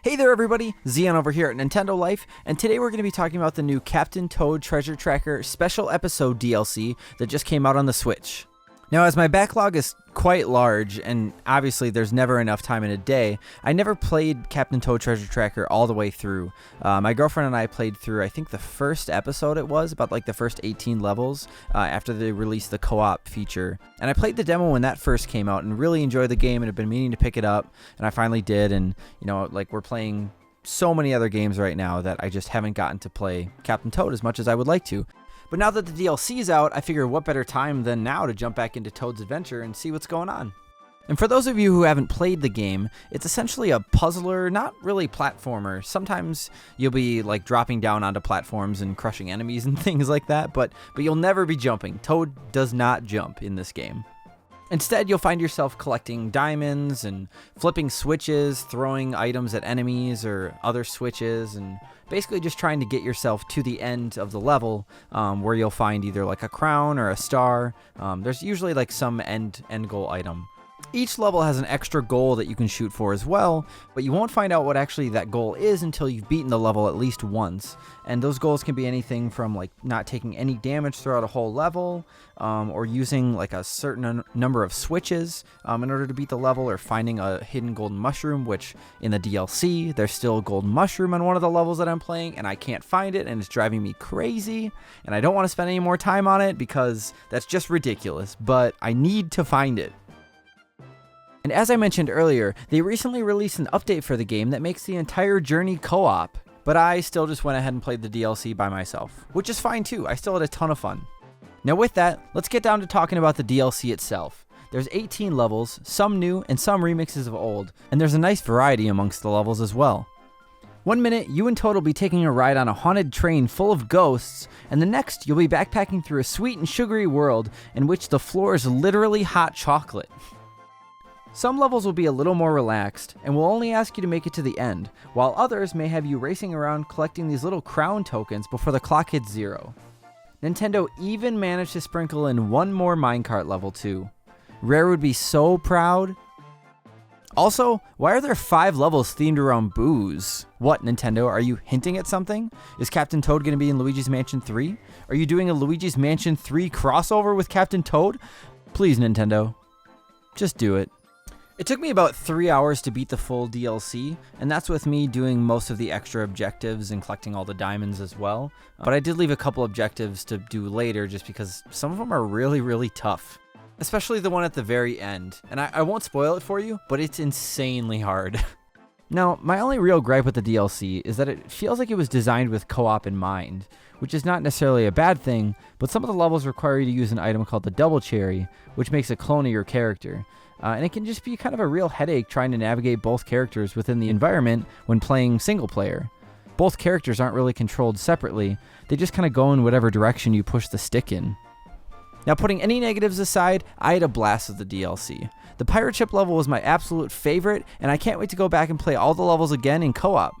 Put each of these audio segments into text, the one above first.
Hey there everybody, Zion over here at Nintendo Life, and today we're going to be talking about the new Captain Toad Treasure Tracker Special Episode DLC that just came out on the Switch. Now, as my backlog is quite large, and obviously there's never enough time in a day, I never played Captain Toad Treasure Tracker all the way through. My girlfriend and I played through, I think the first episode it was, about like the first 18 levels, after they released the co-op feature. And I played the demo when that first came out and really enjoyed the game and have been meaning to pick it up, and I finally did, and you know, like we're playing so many other games right now that I just haven't gotten to play Captain Toad as much as I would like to. But now that the DLC is out, I figure what better time than now to jump back into Toad's Adventure and see what's going on. And for those of you who haven't played the game, it's essentially a puzzler, not really platformer. Sometimes you'll be like dropping down onto platforms and crushing enemies and things like that, but you'll never be jumping. Toad does not jump in this game. Instead, you'll find yourself collecting diamonds and flipping switches, throwing items at enemies or other switches, and basically just trying to get yourself to the end of the level where you'll find either like a crown or a star. There's usually like some end goal item. Each level has an extra goal that you can shoot for as well, but you won't find out what actually that goal is until you've beaten the level at least once. And those goals can be anything from like not taking any damage throughout a whole level, or using like a certain number of switches in order to beat the level, or finding a hidden golden mushroom, which in the DLC, there's still a golden mushroom on one of the levels that I'm playing, and I can't find it, and it's driving me crazy, and I don't want to spend any more time on it because that's just ridiculous, but I need to find it. And as I mentioned earlier, they recently released an update for the game that makes the entire journey co-op, but I still just went ahead and played the DLC by myself, which is fine too. I still had a ton of fun. Now with that, let's get down to talking about the DLC itself. There's 18 levels, some new and some remixes of old, and there's a nice variety amongst the levels as well. One minute, you and Toad will be taking a ride on a haunted train full of ghosts, and the next, you'll be backpacking through a sweet and sugary world in which the floor is literally hot chocolate. Some levels will be a little more relaxed, and will only ask you to make it to the end, while others may have you racing around collecting these little crown tokens before the clock hits 0. Nintendo even managed to sprinkle in one more minecart level too. Rare would be so proud. Also, why are there 5 levels themed around booze? What, Nintendo, are you hinting at something? Is Captain Toad going to be in Luigi's Mansion 3? Are you doing a Luigi's Mansion 3 crossover with Captain Toad? Please, Nintendo. Just do it. It took me about 3 hours to beat the full DLC, and that's with me doing most of the extra objectives and collecting all the diamonds as well. But I did leave a couple objectives to do later just because some of them are really tough. Especially the one at the very end. And I won't spoil it for you, but it's insanely hard. Now, my only real gripe with the DLC is that it feels like it was designed with co-op in mind, which is not necessarily a bad thing, but some of the levels require you to use an item called the Double Cherry, which makes a clone of your character. And it can just be kind of a real headache trying to navigate both characters within the environment when playing single player. Both characters aren't really controlled separately, they just kind of go in whatever direction you push the stick in. Now, putting any negatives aside, I had a blast with the DLC. The pirate ship level was my absolute favorite, and I can't wait to go back and play all the levels again in co-op.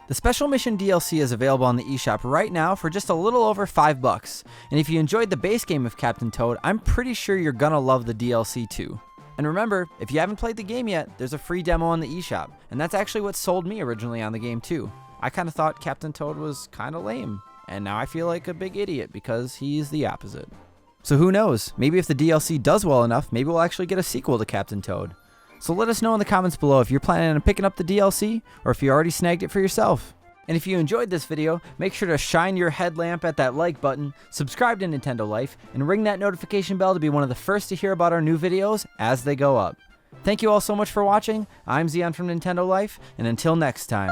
The Special Mission DLC is available on the eShop right now for just a little over $5, and if you enjoyed the base game of Captain Toad, I'm pretty sure you're gonna love the DLC too. And remember, if you haven't played the game yet, there's a free demo on the eShop, and that's actually what sold me originally on the game too. I kinda thought Captain Toad was kinda lame, and now I feel like a big idiot because he's the opposite. So who knows, maybe if the DLC does well enough, maybe we'll actually get a sequel to Captain Toad. So let us know in the comments below if you're planning on picking up the DLC, or if you already snagged it for yourself. And if you enjoyed this video, make sure to shine your headlamp at that like button, subscribe to Nintendo Life, and ring that notification bell to be one of the first to hear about our new videos as they go up. Thank you all so much for watching. I'm Zion from Nintendo Life, and until next time.